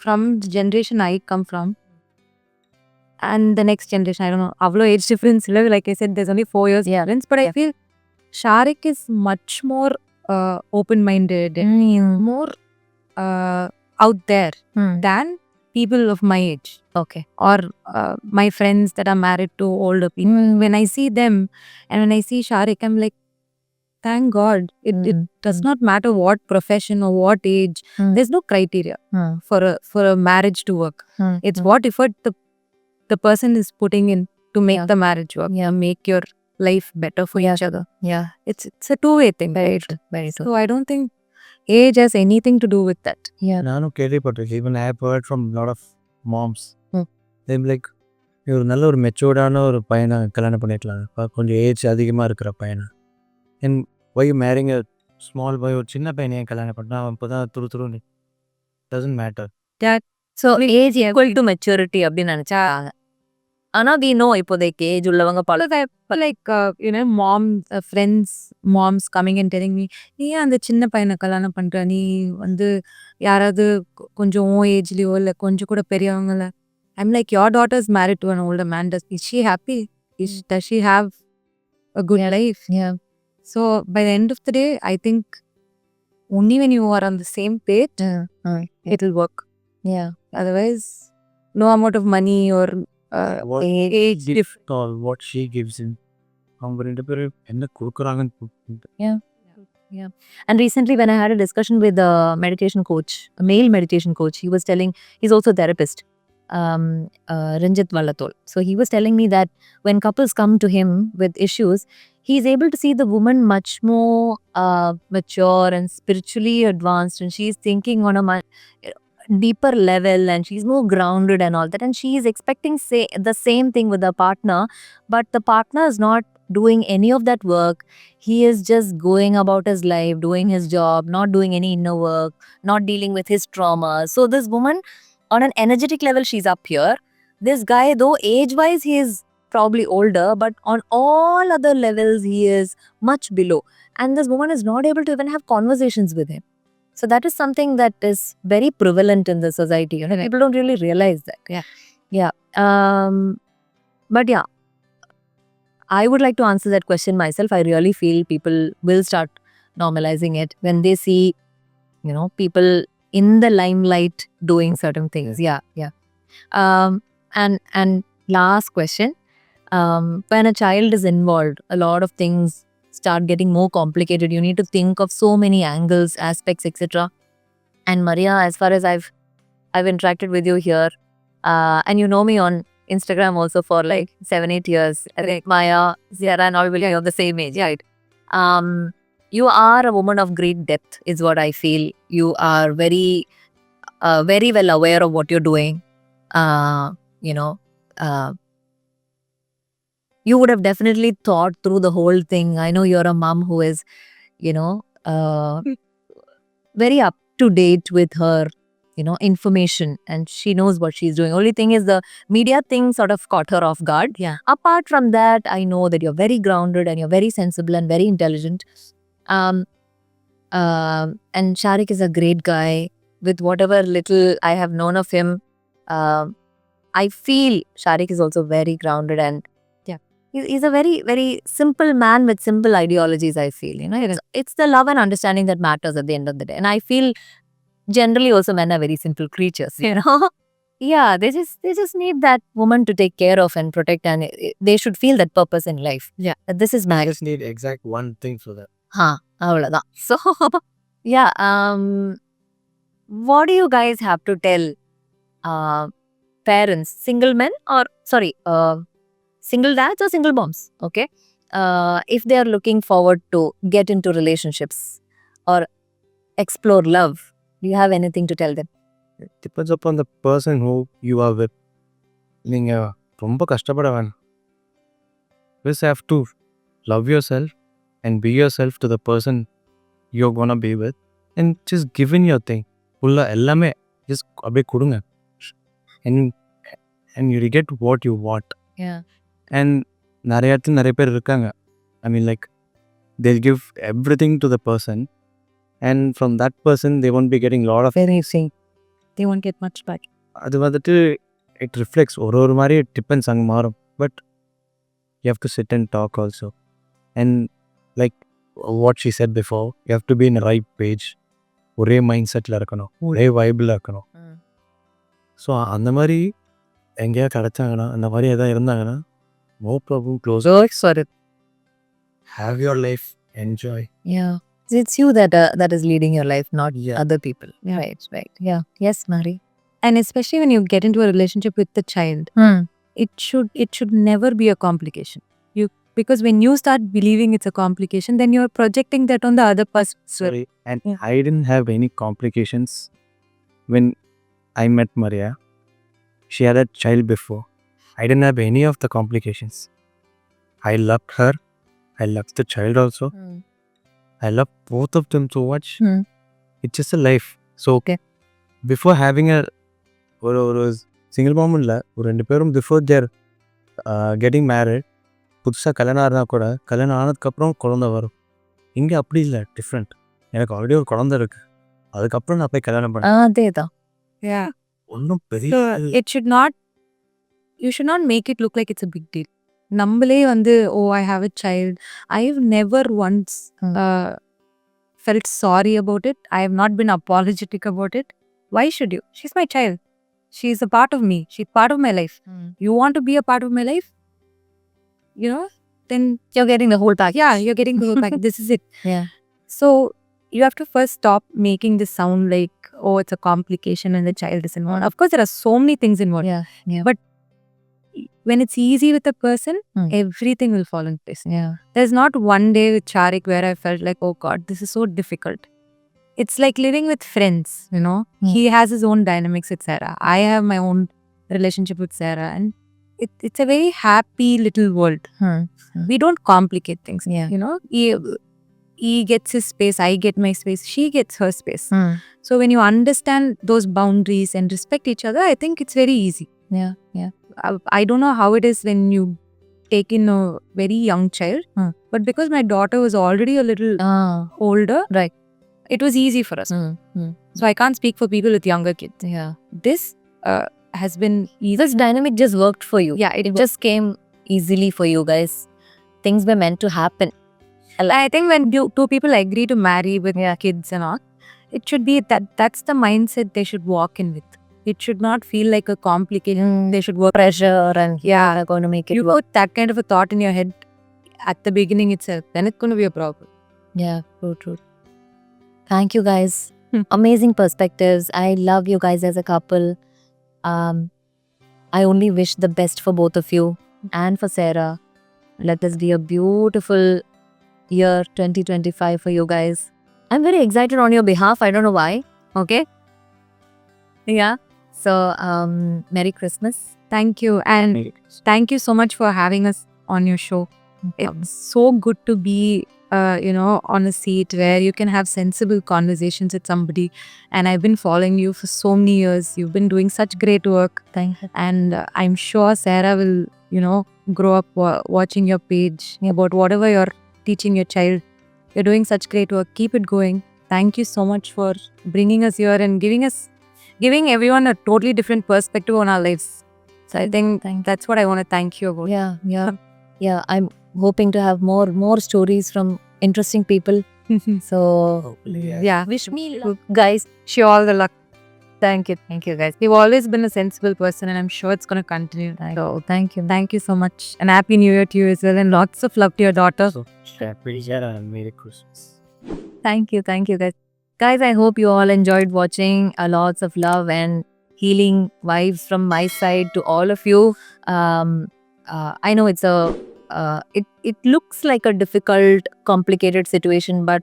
from the generation I come from, and the next generation, I don't know, avlo age difference, like I said, there's only 4 years difference, but I feel Sharik is much more open-minded and more out there than people of my age Okay. or my friends that are married to older people. When I see them and when I see Sharik, I'm like, thank God. It does not matter what profession or what age. There's no criteria for a marriage to work. It's what effort the person is putting in to make the marriage work. Yeah. Make your life better for each other. Yeah. It's a two-way thing. Very true. Very true. So I don't think age has anything to do with that. Yeah. நானும் கேள்விப்பட்டிருக்கேன். Even I have heard from lot of moms Hmm. Them like ஒரு நல்ல ஒரு மெச்சூர்டான ஒரு பையனை கல்யாணம் பண்ணிக்கலாம். கொஞ்சம் ஏஜ் அதிகமாக இருக்கிற பையனை. And why marrying a small boy, ஒரு சின்ன பையனை ஏன் கல்யாணம் பண்ணா அவன் இப்போ தான் துருன்னு doesn't matter. So age equal to maturity அப்படின்னு நினைச்சாங்க. ஆனா we know இப்போதைக்கு ஏஜ் உள்ளவங்க பல Like moms coming and telling me, நீ ஏன் அந்த சின்ன பையனை கல்யாணம் பண்ற, நீ வந்து யாராவது கொஞ்சம் ஏஜ்லயோ இல்ல கொஞ்சம் கூட பெரியவங்கள. I'm like, your daughter is married to an older man. Is she happy? Does she have a good life? Yeah. So by the end of the day, I think only when you are on the same page, it'll work. Yeah. Otherwise, no amount of money or What age difference. all what she gives in, அவங்க ரெண்டு பேரும் என்ன கொடுக்குறாங்கன்னு. And recently, when I had a discussion with a meditation coach, a male meditation coach, he was telling, he's also a therapist, Ranjit Vallatol. So he was telling me that when couples come to him with issues, he's able to see the woman much more mature and spiritually advanced, and she's thinking on a deeper level, and she's more grounded and all that, and she is expecting the same thing with her partner, but the partner is not doing any of that work. He is just going about his life, doing his job, not doing any inner work, not dealing with his trauma. So this woman, on an energetic level, she's up here. This guy, though age wise he is probably older, but on all other levels he is much below, and this woman is not able to even have conversations with him. So that is something that is very prevalent in the society. You know, people don't really realize that. Yeah. But yeah, I would like to answer that question myself. I really feel people will start normalizing it when they see, you know, people in the limelight doing certain things. Yeah. And last question. When a child is involved, a lot of things start getting more complicated. You need to think of so many angles, aspects, etc. And Maria, as far as I've interacted with you here, and you know me on Instagram also for like 7-8 years. I think Maya, Zara and all will be of the same age, right? You are a woman of great depth, is what I feel. You are very, very well aware of what you're doing. You know, you would have definitely thought through the whole thing. I know you're a mom who is, you know, very up to date with her, you know, information, and she knows what she's doing. Only thing is the media thing sort of caught her off guard. Yeah. Apart from that, I know that you're very grounded and you're very sensible and very intelligent. And Sharik is a great guy. With whatever little I have known of him, I feel Sharik is also very grounded, and he's a very, very simple man with simple ideologies, I feel. You know, it's the love and understanding that matters at the end of the day. And I feel generally also men are very simple creatures, you know. Yeah, they just need that woman to take care of and protect, and they should feel that purpose in life. Yeah. That this is I marriage. just need exact one thing for that. Avladhan. So, yeah, what do you guys have to tell parents, single men or, single dads or single moms, okay? If they are looking forward to get into relationships or explore love, do you have anything to tell them? It depends upon the person who you are with. நீங்கள் ரொம்ப கஷ்டப்பட வேணாம். Just have to love yourself and be yourself to the person you're gonna be with, and just give in your thing. ஃபுல்லாக எல்லாமே just அப்படியே கொடுங்க. And you get what you want. Yeah. And நிறைய இடத்துல நிறைய பேர் இருக்காங்க. I mean, like, they'll give everything to the person, and from that person they won't be getting lot of anything. They won't get much back. அது வந்துட்டு it reflects ஒரு மாதிரி depends அங்கே மாறும். But you have to sit and talk also. And like what she said before, you have to be in the right page. ஒரே mind settle இருக்கணும், ஒரே viable இருக்கணும். ஸோ அந்த மாதிரி எங்கேயாவது கிடச்சாங்கன்னா, அந்த மாதிரி எதாவது இருந்தாங்கன்னா, no problem, close. Sorry. Have your life, enjoy. Yeah. It's you that is leading your life, not Yeah. other people. Yeah. Right. Yeah. Yes, Mary. And especially when you get into a relationship with the child, it should never be a complication. Because when you start believing it's a complication, then you're projecting that on the other person. Sorry. And Yeah. I didn't have any complications when I met Maria. She had a child before. I didn't have any of the complications. I loved her. I loved the child also. I love both of them so much. It's just a life. So Okay. before having a ஒரு single மாம் இல்லை, ஒரு 2 பேரும் before they're getting married, புதுசாக கல்யாணம் ஆனா கூட கல்யாணம் ஆனதுக்கப்புறம் குழந்தை வரும். இங்கே அப்படி இல்லை, டிஃப்ரெண்ட். எனக்கு ஆல்ரெடி ஒரு குழந்தை இருக்குது, அதுக்கப்புறம் நான் போய் கல்யாணம் பண்ணேன். அதேதான். Yeah. ஒன்றும் பெரிய So you should not make it look like it's a big deal. நம்மளே வந்து, oh, I have a child. I've never once felt sorry about it. I have not been apologetic about it. Why should you? She's my child. She's a part of me. She's part of my life. You want to be a part of my life? Then You're getting the whole package. yeah, you're getting the whole package. This is it. Yeah. So you have to first stop making this sound like, oh, it's a complication and the child is involved. Of course, there are so many things involved. Yeah. But when it's easy with a person, Hmm. everything will fall in place. Yeah. There's not one day with Charik where I felt like, oh God, this is so difficult. It's like living with friends, Hmm. He has his own dynamics with Sarah. I have my own relationship with Sarah. And it's a very happy little world. We don't complicate things. Yeah. He gets his space, I get my space, she gets her space. Hmm. So when you understand those boundaries and respect each other, I think it's very easy. Yeah. Yeah. I don't know how it is when you take in a very young child, but because my daughter was already a little older, Right. it was easy for us. So I can't speak for people with younger kids. Yeah. This has been easy. This dynamic just worked for you. Yeah, It just came easily for you guys. Things were meant to happen. I think when two people agree to marry with kids and all, it should be that's the mindset they should walk in with. It should not feel like a complication. They should work. Pressure and Yeah. going to make it You work. put that kind of a thought in your head at the beginning itself, then it's going to be a problem. Yeah, true. Thank you guys. Amazing perspectives. I love you guys as a couple. I only wish the best for both of you and for Sarah. Let this be a beautiful year 2025 for you guys. I'm very excited on your behalf. I don't know why. Okay? Yeah. So, Merry Christmas. Thank you. And thank you so much for having us on your show. It's so good to be, on a seat where you can have sensible conversations with somebody. And I've been following you for so many years. You've been doing such great work. Thank you. And I'm sure Sarah will, grow up watching your page about whatever you're teaching your child. You're doing such great work. Keep it going. Thank you so much for bringing us here and giving everyone a totally different perspective on our lives. So I think that's what I want to thank you about. Yeah. I'm hoping to have more stories from interesting people. So, Yeah. wish me luck, guys. Wish you all the luck. Thank you, guys. You've always been a sensible person, and I'm sure it's going to continue. So Thank you. thank you so much. And Happy New Year to you as well. And lots of love to your daughter. So, happy year and Merry Christmas. Thank you, guys. Guys, I hope you all enjoyed watching. Lots of love and healing vibes from my side to all of you. I know it's it looks like a difficult, complicated situation, but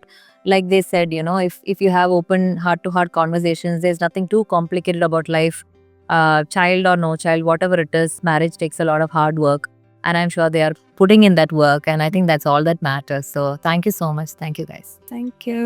like they said, if you have open heart-to-heart conversations, there's nothing too complicated about life. Child or no child, whatever it is, marriage takes a lot of hard work. And I'm sure they are putting in that work. And I think that's all that matters. So thank you so much. Thank you, guys. Thank you.